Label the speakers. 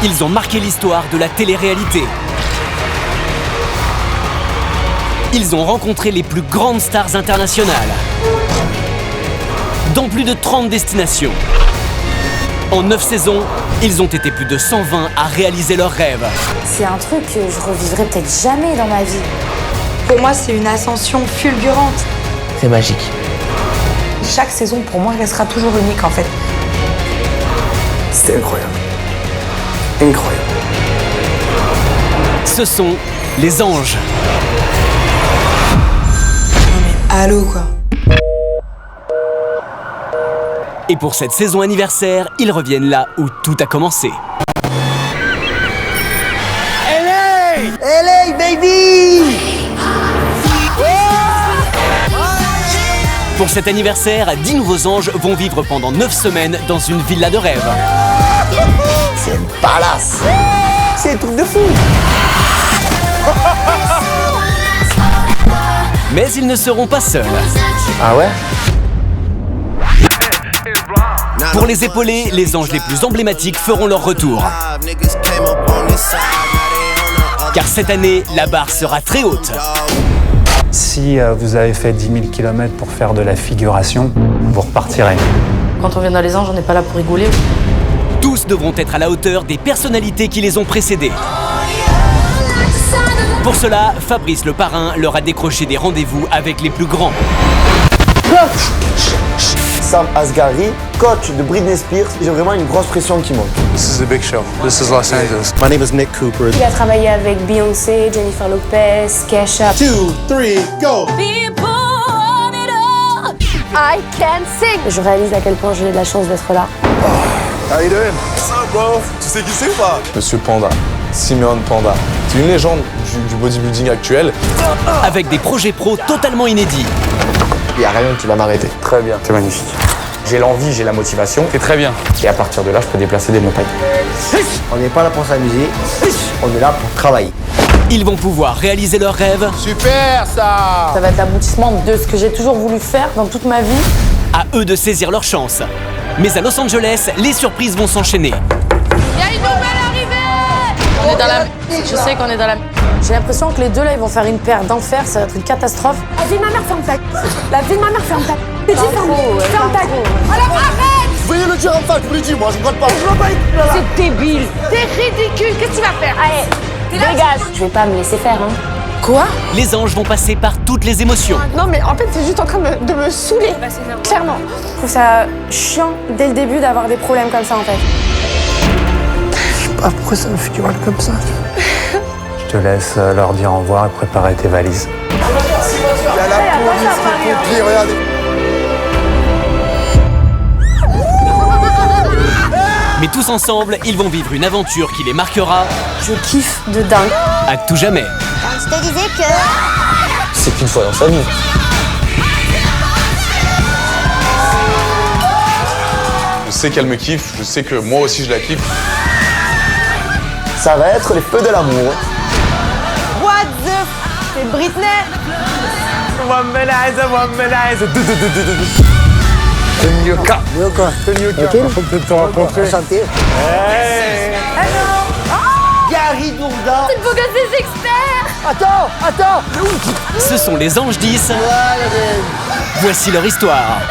Speaker 1: Ils ont marqué l'histoire de la télé-réalité. Ils ont rencontré les plus grandes stars internationales dans plus de 30 destinations. En 9 saisons, ils ont été plus de 120 à réaliser leurs rêves.
Speaker 2: C'est un truc que je revivrai peut-être jamais dans ma vie.
Speaker 3: Pour moi, c'est une ascension fulgurante.
Speaker 4: C'est magique.
Speaker 3: Chaque saison, pour moi, restera toujours unique, en fait.
Speaker 5: C'était incroyable. Incroyable.
Speaker 1: Ce sont les anges.
Speaker 3: Non mais allô, quoi.
Speaker 1: Et pour cette saison anniversaire, ils reviennent là où tout a commencé.
Speaker 4: LA, baby!
Speaker 1: Pour cet anniversaire, 10 nouveaux anges vont vivre pendant 9 semaines dans une villa de rêve.
Speaker 4: C'est une palace! C'est un truc de fou!
Speaker 1: Mais ils ne seront pas seuls.
Speaker 4: Ah ouais?
Speaker 1: Pour les épauler, les anges les plus emblématiques feront leur retour. Car cette année, la barre sera très haute.
Speaker 6: Si vous avez fait 10 000 km pour faire de la figuration, vous repartirez.
Speaker 2: Quand on vient dans les anges, on n'est pas là pour rigoler.
Speaker 1: Tous devront être à la hauteur des personnalités qui les ont précédés. Pour cela, Fabrice le parrain leur a décroché des rendez-vous avec les plus grands.
Speaker 4: Sam Asghari, coach de Britney Spears, j'ai vraiment une grosse pression qui monte.
Speaker 5: This is a big show. This is Los Angeles.
Speaker 4: My name is Nick Cooper.
Speaker 2: Il a travaillé avec Beyoncé, Jennifer Lopez, Kesha.
Speaker 4: 2, 3, go!
Speaker 2: I can sing. Je réalise à quel point j'ai de la chance d'être là.
Speaker 4: How you doing? What's up, bro? Tu sais qui c'est ou pas?
Speaker 5: Monsieur Panda. Simeon Panda. C'est une légende du bodybuilding actuel.
Speaker 1: Avec des projets pro totalement inédits.
Speaker 4: Il n'y a rien qui va m'arrêter.
Speaker 5: Très bien.
Speaker 7: C'est magnifique. J'ai l'envie, j'ai la motivation.
Speaker 5: C'est très bien.
Speaker 7: Et à partir de là, je peux déplacer des montagnes.
Speaker 4: On n'est pas là pour s'amuser, on est là pour travailler.
Speaker 1: Ils vont pouvoir réaliser leurs rêves.
Speaker 5: Super ça!
Speaker 2: Ça va être l'aboutissement de ce que j'ai toujours voulu faire dans toute ma vie.
Speaker 1: À eux de saisir leur chance. Mais à Los Angeles, les surprises vont s'enchaîner.
Speaker 2: Il y a une nouvelle arrivée. On est dans la... Je sais qu'on est dans la... J'ai l'impression que les deux là, ils vont faire une paire d'enfer, ça va être une catastrophe.
Speaker 3: La vie de ma mère, ferme ta gueule. La vie de ma mère, ferme ta gueule. Ferme ta gueule. Alors arrête.
Speaker 4: Veuillez le dire en face, je vous le dis, moi je ne pas.
Speaker 3: C'est débile. T'es ridicule. Qu'est-ce que tu vas faire? Allez,
Speaker 2: Dégage. Je vais pas me laisser faire, hein.
Speaker 3: Quoi?
Speaker 1: Les anges vont passer par toutes les émotions.
Speaker 3: Non mais en fait, c'est juste en train de me saouler. Clairement.
Speaker 2: Je trouve ça chiant dès le début d'avoir des problèmes comme ça en fait.
Speaker 4: Ah, pourquoi ça me fait du mal comme ça?
Speaker 6: Je te laisse leur dire au revoir et préparer tes valises.
Speaker 4: Il y a la police, les pompiers, regardez.
Speaker 1: Mais tous ensemble, ils vont vivre une aventure qui les marquera
Speaker 2: Je kiffe de dingue.
Speaker 1: à tout jamais.
Speaker 8: Je te disais que...
Speaker 4: C'est qu'une fois dans sa vie.
Speaker 5: Je sais qu'elle me kiffe, je sais que moi aussi je la kiffe.
Speaker 4: Ça va être les feux de l'amour.
Speaker 3: What the... C'est Britney.
Speaker 4: Yoka. Faut peut-être te rencontrer. Chanter. Gary Dourdan.
Speaker 2: Il faut que des experts.
Speaker 4: Attends.
Speaker 1: Ce sont les anges 10. Voici leur histoire.